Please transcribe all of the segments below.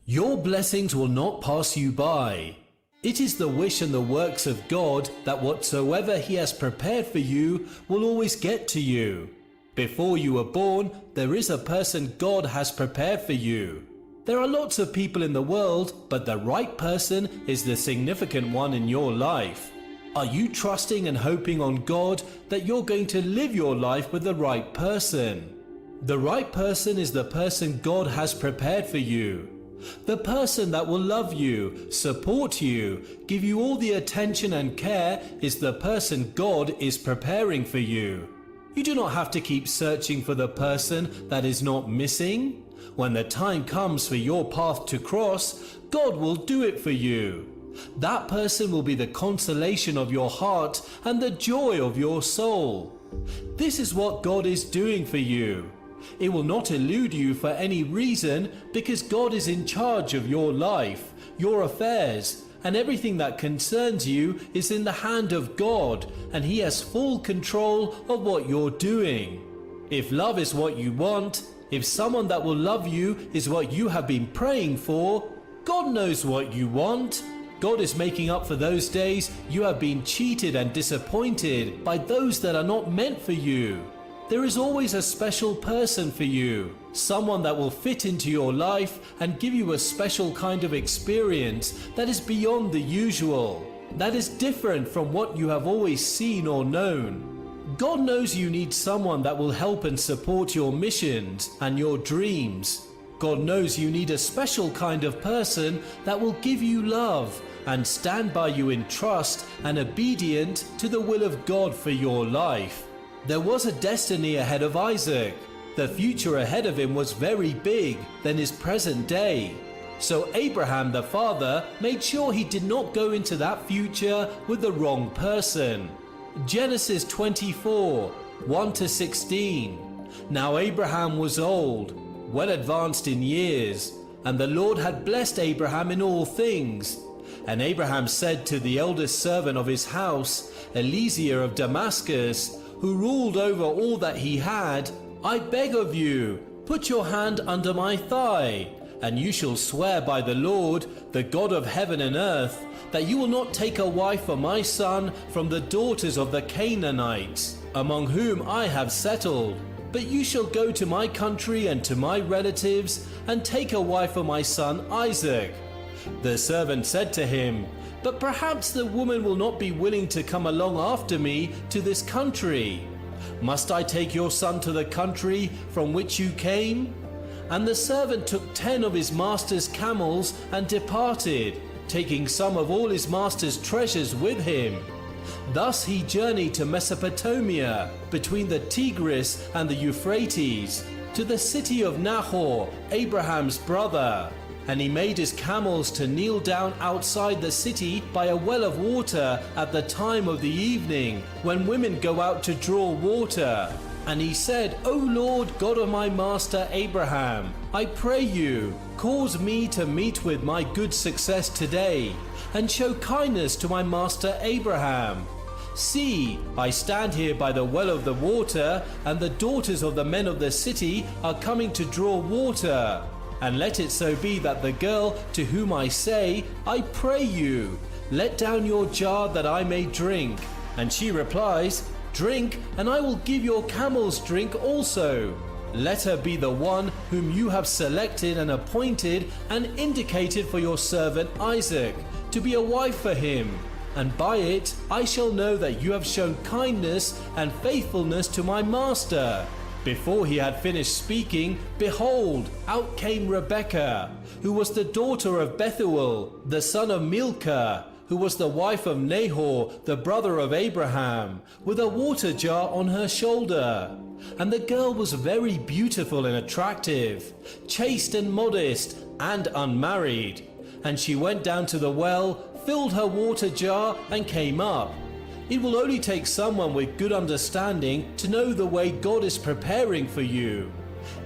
Your blessings will not pass you by. It is the wish and the works of God that whatsoever He has prepared for you will always get to you. Before you were born, there is a person God has prepared for you. There are lots of people in the world, but the right person is the significant one in your life. Are you trusting and hoping on God that you're going to live your life with the right person? The right person is the person God has prepared for you. The person that will love you, support you, give you all the attention and care is the person God is preparing for you. You do not have to keep searching for the person that is not missing. When the time comes for your path to cross, God will do it for you. That person will be the consolation of your heart and the joy of your soul. This is what God is doing for you. It will not elude you for any reason because God is in charge of your life, your affairs, and everything that concerns you is in the hand of God, and He has full control of what you're doing. If love is what you want, if someone that will love you is what you have been praying for, God knows what you want. God is making up for those days you have been cheated and disappointed by those that are not meant for you. There is always a special person for you, someone that will fit into your life and give you a special kind of experience that is beyond the usual, that is different from what you have always seen or known. God knows you need someone that will help and support your missions and your dreams. God knows you need a special kind of person that will give you love and stand by you in trust and obedient to the will of God for your life. There was a destiny ahead of Isaac. The future ahead of him was very big than his present day. So Abraham the father made sure he did not go into that future with the wrong person. Genesis 24, 1-16. Now Abraham was old, well advanced in years, and the Lord had blessed Abraham in all things. And Abraham said to the eldest servant of his house, Elia of Damascus, who ruled over all that he had, I beg of you, put your hand under my thigh, and you shall swear by the Lord, the God of heaven and earth, that you will not take a wife for my son from the daughters of the Canaanites, among whom I have settled. But you shall go to my country and to my relatives, and take a wife for my son Isaac. The servant said to him, But perhaps the woman will not be willing to come along after me to this country. Must I take your son to the country from which you came? And the servant took 10 of his master's camels and departed, taking some of all his master's treasures with him. Thus he journeyed to Mesopotamia, between the Tigris and the Euphrates, to the city of Nahor, Abraham's brother. And he made his camels to kneel down outside the city by a well of water at the time of the evening, when women go out to draw water. And he said, O Lord God of my master Abraham, I pray you, cause me to meet with my good success today, and show kindness to my master Abraham. See, I stand here by the well of the water, and the daughters of the men of the city are coming to draw water. And let it so be that the girl to whom I say, I pray you, let down your jar that I may drink. And she replies, Drink, and I will give your camels drink also. Let her be the one whom you have selected and appointed and indicated for your servant Isaac, to be a wife for him. And by it I shall know that you have shown kindness and faithfulness to my master. Before he had finished speaking, behold, out came Rebekah, who was the daughter of Bethuel, the son of Milcah, who was the wife of Nahor, the brother of Abraham, with a water jar on her shoulder. And the girl was very beautiful and attractive, chaste and modest, and unmarried. And she went down to the well, filled her water jar, and came up. It will only take someone with good understanding to know the way God is preparing for you.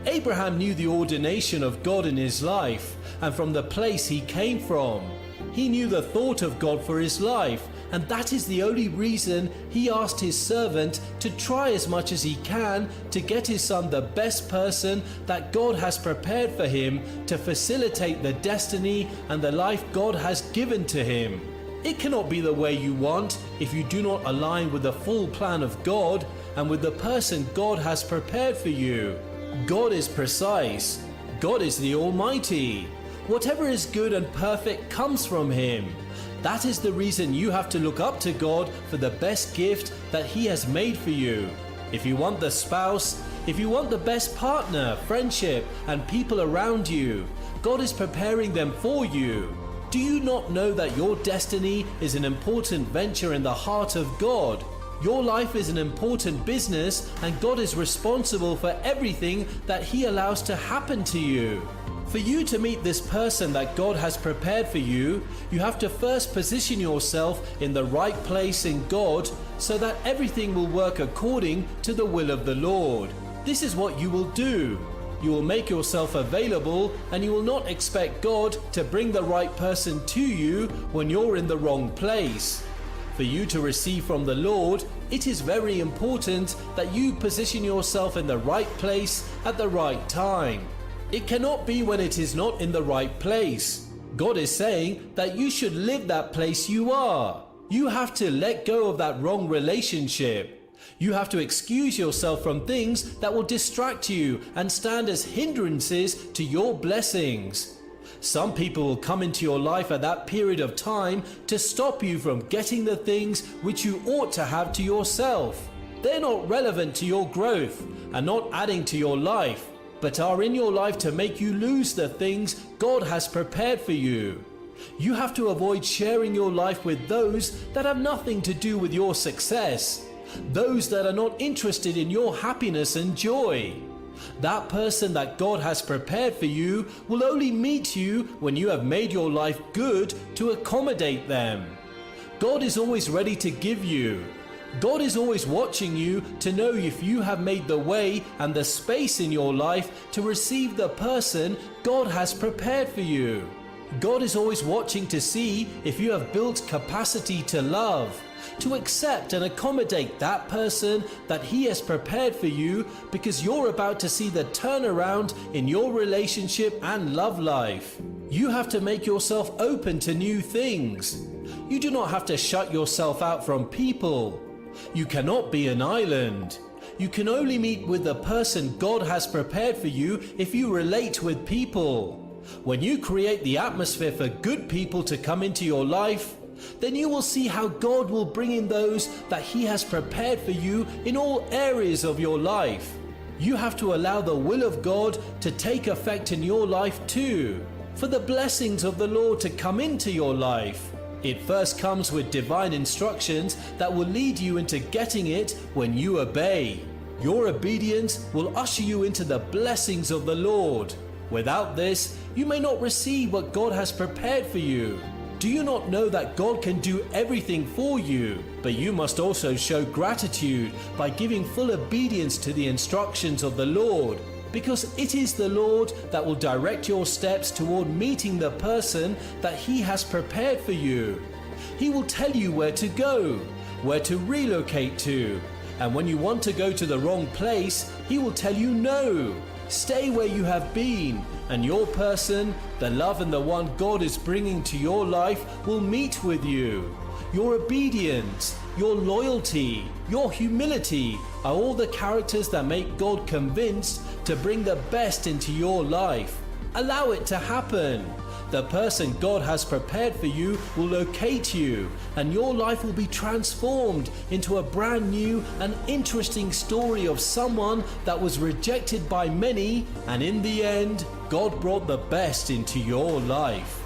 Abraham knew the ordination of God in his life, and from the place he came from. He knew the thought of God for his life, And that is the only reason he asked his servant to try as much as he can to get his son the best person that God has prepared for him to facilitate the destiny and the life God has given to him. It cannot be the way you want if you do not align with the full plan of God and with the person God has prepared for you. God is precise. God is the Almighty. Whatever is good and perfect comes from Him. That is the reason you have to look up to God for the best gift that He has made for you. If you want the spouse, if you want the best partner, friendship, and people around you, God is preparing them for you. Do you not know that your destiny is an important venture in the heart of God? Your life is an important business, and God is responsible for everything that He allows to happen to you. For you to meet this person that God has prepared for you, you have to first position yourself in the right place in God so that everything will work according to the will of the Lord. This is what you will do. You will make yourself available, and you will not expect God to bring the right person to you when you're in the wrong place. For you to receive from the Lord, it is very important that you position yourself in the right place at the right time. It cannot be when it is not in the right place. God is saying that you should live that place you are. You have to let go of that wrong relationship. You have to excuse yourself from things that will distract you and stand as hindrances to your blessings. Some people will come into your life at that period of time to stop you from getting the things which you ought to have to yourself. They're not relevant to your growth and not adding to your life, but are in your life to make you lose the things God has prepared for you. You have to avoid sharing your life with those that have nothing to do with your success, those that are not interested in your happiness and joy. That person that God has prepared for you will only meet you when you have made your life good to accommodate them. God is always ready to give you. God is always watching you to know if you have made the way and the space in your life to receive the person God has prepared for you. God is always watching to see if you have built capacity to love, to accept and accommodate that person that He has prepared for you, because you're about to see the turnaround in your relationship and love life. You have to make yourself open to new things. You do not have to shut yourself out from people. You cannot be an island. You can only meet with the person God has prepared for you if you relate with people. When you create the atmosphere for good people to come into your life, then you will see how God will bring in those that He has prepared for you in all areas of your life. You have to allow the will of God to take effect in your life too, for the blessings of the Lord to come into your life. It first comes with divine instructions that will lead you into getting it when you obey. Your obedience will usher you into the blessings of the Lord. Without this, you may not receive what God has prepared for you. Do you not know that God can do everything for you? But you must also show gratitude by giving full obedience to the instructions of the Lord, because it is the Lord that will direct your steps toward meeting the person that He has prepared for you. He will tell you where to go, where to relocate to, and when you want to go to the wrong place, He will tell you no. Stay where you have been, and your person, the love and the one God is bringing to your life, will meet with you. Your obedience, your loyalty, your humility are all the characters that make God convinced to bring the best into your life. Allow it to happen. The person God has prepared for you will locate you, and your life will be transformed into a brand new and interesting story of someone that was rejected by many, and in the end, God brought the best into your life.